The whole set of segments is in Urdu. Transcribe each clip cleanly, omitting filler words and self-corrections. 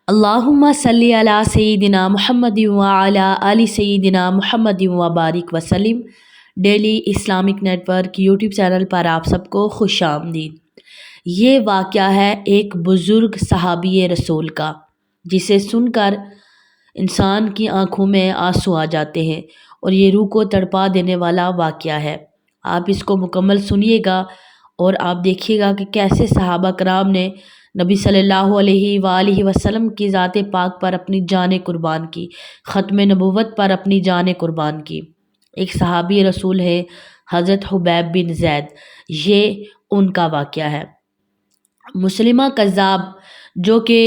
اللہم صلی علی سیدنا محمد وعلی آل سیدنا محمد وبارک وسلم۔ Daily Islamic network YouTube channel پر آپ سب کو خوش آمدید۔ یہ واقعہ ہے ایک بزرگ صحابی رسول کا، جسے سن کر انسان کی آنکھوں میں آنسو آ جاتے ہیں، اور یہ روح کو تڑپا دینے والا واقعہ ہے۔ آپ اس کو مکمل سنیے گا اور آپ دیکھیے گا کہ کیسے صحابہ کرام نے نبی صلی اللہ علیہ وآلہ وسلم کی ذات پاک پر اپنی جان قربان کی، ختم نبوت پر اپنی جان قربان کی۔ ایک صحابی رسول ہے حضرت حبیب بن زید، یہ ان کا واقعہ ہے۔ مسلمہ کذاب جو کہ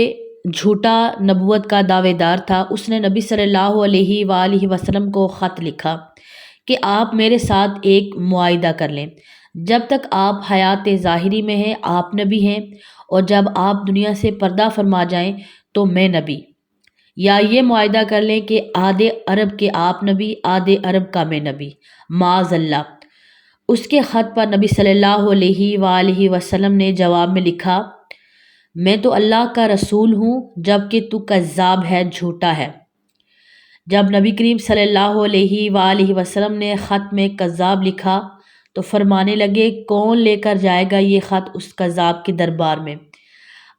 جھوٹا نبوت کا دعوے دار تھا، اس نے نبی صلی اللہ علیہ وآلہ وسلم کو خط لکھا کہ آپ میرے ساتھ ایک معاہدہ کر لیں، جب تک آپ حیات ظاہری میں ہیں آپ نبی ہیں، اور جب آپ دنیا سے پردہ فرما جائیں تو میں نبی، یا یہ معاہدہ کر لیں کہ آدھے عرب کے آپ نبی، آدھے عرب کا میں نبی، معاذ اللہ۔ اس کے خط پر نبی صلی اللہ علیہ وآلہ وسلم نے جواب میں لکھا، میں تو اللہ کا رسول ہوں جبکہ تو کذاب ہے، جھوٹا ہے۔ جب نبی کریم صلی اللہ علیہ وآلہ وسلم نے خط میں کذاب لکھا تو فرمانے لگے، کون لے کر جائے گا یہ خط اس کذاب کے دربار میں؟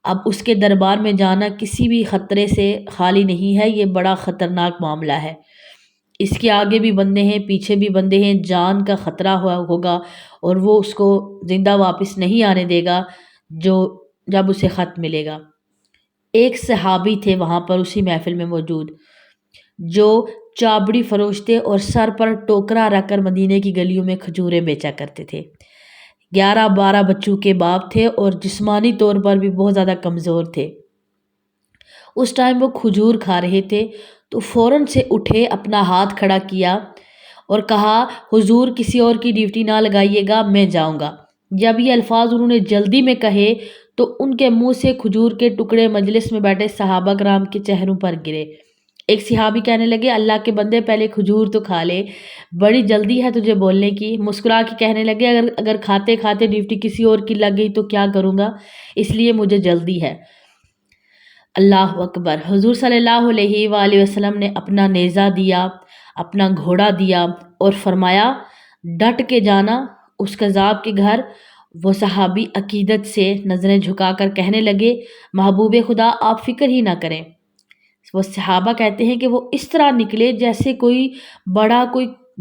اب اس کے دربار میں جانا کسی بھی خطرے سے خالی نہیں ہے، یہ بڑا خطرناک معاملہ ہے۔ اس کے آگے بھی بندے ہیں، پیچھے بھی بندے ہیں، جان کا خطرہ ہوگا، اور وہ اس کو زندہ واپس نہیں آنے دے گا جب اسے خط ملے گا۔ ایک صحابی تھے وہاں پر اسی محفل میں موجود، جو چابڑی فروش تھے اور سر پر ٹوکرا رکھ کر مدینے کی گلیوں میں کھجوریں بیچا کرتے تھے۔ 11-12 بچوں کے باپ تھے اور جسمانی طور پر بھی بہت زیادہ کمزور تھے۔ اس ٹائم وہ کھجور کھا رہے تھے تو فوراً سے اٹھے، اپنا ہاتھ کھڑا کیا اور کہا، حضور کسی اور کی ڈیوٹی نہ لگائیے گا، میں جاؤں گا۔ جب یہ الفاظ انہوں نے جلدی میں کہے تو ان کے منہ سے کھجور کے ٹکڑے مجلس میں بیٹھے صحابہ کرام کے چہروں پر گرے۔ ایک صحابی کہنے لگے، اللہ کے بندے پہلے کھجور تو کھا لے، بڑی جلدی ہے تجھے بولنے کی۔ مسکرا کے کہنے لگے، اگر کھاتے کھاتے ڈیوٹی کسی اور کی لگ گئی تو کیا کروں گا، اس لیے مجھے جلدی ہے۔ اللہ اکبر۔ حضور صلی اللہ علیہ وآلہ وسلم نے اپنا نیزہ دیا، اپنا گھوڑا دیا اور فرمایا، ڈٹ کے جانا اس کذاب کے گھر۔ وہ صحابی عقیدت سے نظریں جھکا کر کہنے لگے، محبوب خدا آپ فکر ہی نہ کریں۔ وہ صحابہ کہتے ہیں کہ وہ اس طرح نکلے جیسے کوئی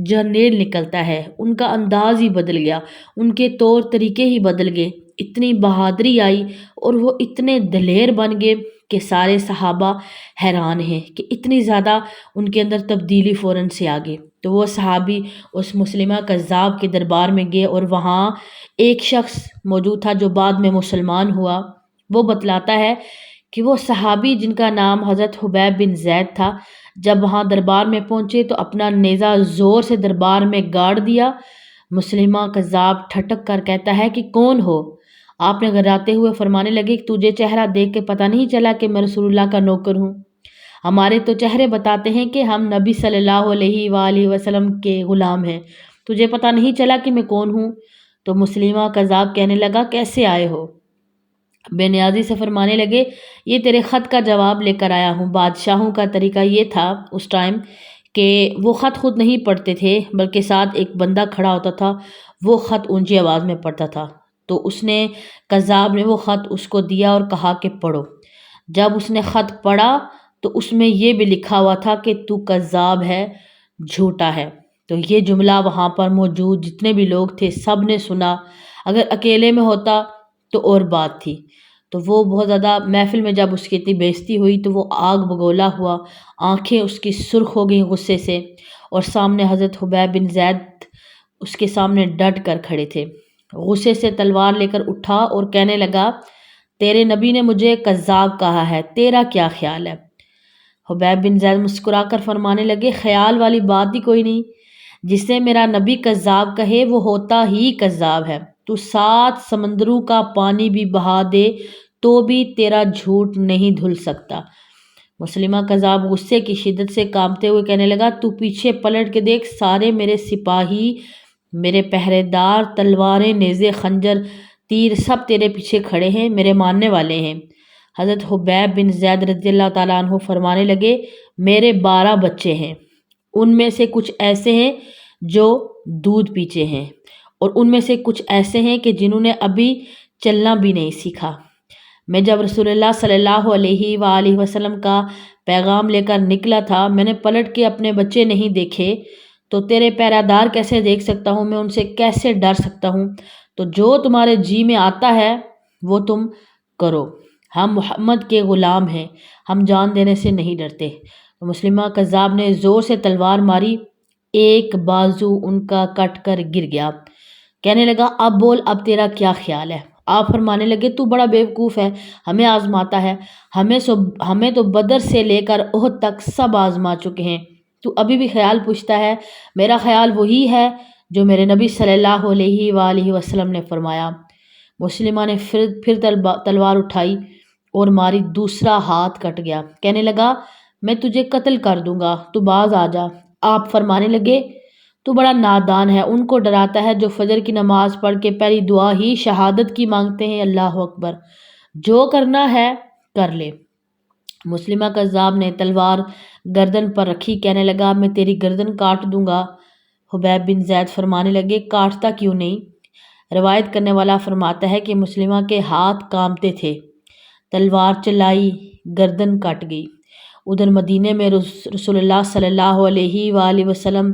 جرنیل نکلتا ہے، ان کا انداز ہی بدل گیا، ان کے طور طریقے ہی بدل گئے، اتنی بہادری آئی اور وہ اتنے دلیر بن گئے کہ سارے صحابہ حیران ہیں کہ اتنی زیادہ ان کے اندر تبدیلی فوراً سے آ گئی۔ تو وہ صحابی اس مسلمہ کذاب کے دربار میں گئے، اور وہاں ایک شخص موجود تھا جو بعد میں مسلمان ہوا۔ وہ بتلاتا ہے کہ وہ صحابی جن کا نام حضرت حبیب بن زید تھا، جب وہاں دربار میں پہنچے تو اپنا نیزہ زور سے دربار میں گاڑ دیا۔ مسلمہ کذاب ٹھٹک کر کہتا ہے کہ کون ہو؟ آپ نے گھراتے ہوئے فرمانے لگے کہ تجھے چہرہ دیکھ کے پتہ نہیں چلا کہ میں رسول اللہ کا نوکر ہوں؟ ہمارے تو چہرے بتاتے ہیں کہ ہم نبی صلی اللہ علیہ وآلہ وسلم کے غلام ہیں، تجھے پتہ نہیں چلا کہ میں کون ہوں؟ تو مسلمہ کذاب کہنے لگا، کیسے آئے ہو؟ بے نیازی سے فرمانے لگے، یہ تیرے خط کا جواب لے کر آیا ہوں۔ بادشاہوں کا طریقہ یہ تھا اس ٹائم کہ وہ خط خود نہیں پڑھتے تھے، بلکہ ساتھ ایک بندہ کھڑا ہوتا تھا، وہ خط اونچی آواز میں پڑھتا تھا۔ تو اس نے کذاب نے وہ خط اس کو دیا اور کہا کہ پڑھو۔ جب اس نے خط پڑھا تو اس میں یہ بھی لکھا ہوا تھا کہ تو کذاب ہے، جھوٹا ہے۔ تو یہ جملہ وہاں پر موجود جتنے بھی لوگ تھے سب نے سنا۔ اگر اکیلے میں ہوتا تو اور بات تھی۔ تو وہ بہت زیادہ محفل میں جب اس کی اتنی بےزتی ہوئی تو وہ آگ بگولا ہوا، آنکھیں اس کی سرخ ہو گئیں غصے سے، اور سامنے حضرت حبیب بن زید اس کے سامنے ڈٹ کر کھڑے تھے۔ غصے سے تلوار لے کر اٹھا اور کہنے لگا، تیرے نبی نے مجھے کذاب کہا ہے، تیرا کیا خیال ہے؟ حبیب بن زید مسکرا کر فرمانے لگے، خیال والی بات ہی کوئی نہیں، جسے میرا نبی کذاب کہے وہ ہوتا ہی کذاب ہے۔ تو 7 سمندروں کا پانی بھی بہا دے تو بھی تیرا جھوٹ نہیں دھل سکتا۔ مسلمہ کذاب غصے کی شدت سے کانپتے ہوئے کہنے لگا، تو پیچھے پلٹ کے دیکھ، سارے میرے سپاہی، میرے پہرے دار، تلواریں، نیزے، خنجر، تیر سب تیرے پیچھے کھڑے ہیں، میرے ماننے والے ہیں۔ حضرت حبیب بن زید رضی اللہ تعالیٰ عنہ فرمانے لگے میرے 12 بچے ہیں، ان میں سے کچھ ایسے ہیں جو دودھ پیتے ہیں اور ان میں سے کچھ ایسے ہیں کہ جنہوں نے ابھی چلنا بھی نہیں سیکھا۔ میں جب رسول اللہ صلی اللہ علیہ وآلہ وسلم کا پیغام لے کر نکلا تھا، میں نے پلٹ کے اپنے بچے نہیں دیکھے تو تیرے پیرادار کیسے دیکھ سکتا ہوں، میں ان سے کیسے ڈر سکتا ہوں؟ تو جو تمہارے جی میں آتا ہے وہ تم کرو، ہم محمد کے غلام ہیں، ہم جان دینے سے نہیں ڈرتے۔ تو مسلمہ کذاب نے زور سے تلوار ماری، ایک بازو ان کا کٹ کر گر گیا۔ کہنے لگا اب بول، اب تیرا کیا خیال ہے؟ آپ فرمانے لگے تو بڑا بیوقوف ہے، ہمیں آزماتا ہے، ہمیں تو بدر سے لے کر احد تک سب آزما چکے ہیں، تو ابھی بھی خیال پوچھتا ہے؟ میرا خیال وہی ہے جو میرے نبی صلی اللہ علیہ وآلہ وسلم نے فرمایا۔ مسلمہ نے پھر تلوار اٹھائی اور ماری، دوسرا ہاتھ کٹ گیا۔ کہنے لگا میں تجھے قتل کر دوں گا، تو باز آ جا۔ آپ فرمانے لگے تو بڑا نادان ہے، ان کو ڈراتا ہے جو فجر کی نماز پڑھ کے پہلی دعا ہی شہادت کی مانگتے ہیں، اللہ اکبر، جو کرنا ہے کر لے۔ مسلمہ کذاب نے تلوار گردن پر رکھی، کہنے لگا میں تیری گردن کاٹ دوں گا۔ حبیب بن زید فرمانے لگے کاٹتا کیوں نہیں؟ روایت کرنے والا فرماتا ہے کہ مسلمہ کے ہاتھ کانپتے تھے، تلوار چلائی، گردن کٹ گئی۔ ادھر مدینے میں رسول اللہ صلی اللہ علیہ وآلہ وسلم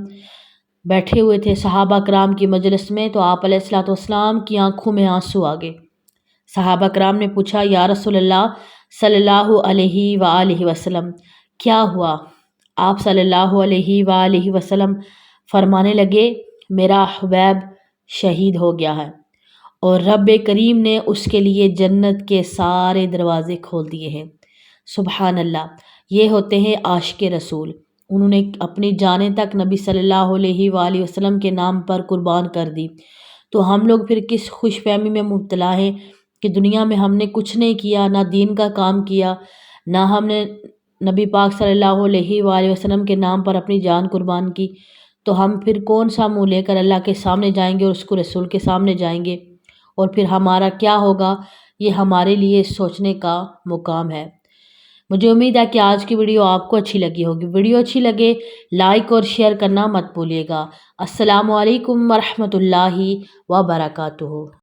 بیٹھے ہوئے تھے صحابہ کرام کی مجلس میں، تو آپ علیہ السلام کی آنکھوں میں آنسو آ گئے۔ صحابہ کرام نے پوچھا یا رسول اللہ صلی اللہ علیہ وآلہ وسلم کیا ہوا؟ آپ صلی اللہ علیہ وآلہ وسلم فرمانے لگے میرا حبیب شہید ہو گیا ہے اور رب کریم نے اس کے لیے جنت کے سارے دروازے کھول دیے ہیں۔ سبحان اللہ، یہ ہوتے ہیں عاشق رسول، انہوں نے اپنی جانیں تک نبی صلی اللہ علیہ وآلہ وسلم کے نام پر قربان کر دی۔ تو ہم لوگ پھر کس خوش فہمی میں مبتلا ہیں کہ دنیا میں ہم نے کچھ نہیں کیا، نہ دین کا کام کیا، نہ ہم نے نبی پاک صلی اللہ علیہ وآلہ وسلم کے نام پر اپنی جان قربان کی، تو ہم پھر کون سا منہ لے کر اللہ کے سامنے جائیں گے اور اس کو رسول کے سامنے جائیں گے، اور پھر ہمارا کیا ہوگا؟ یہ ہمارے لیے سوچنے کا مقام ہے۔ مجھے امید ہے کہ آج کی ویڈیو آپ کو اچھی لگی ہوگی۔ ویڈیو اچھی لگے لائک اور شیئر کرنا مت بھولیے گا۔ السلام علیکم ورحمۃ اللہ وبرکاتہ۔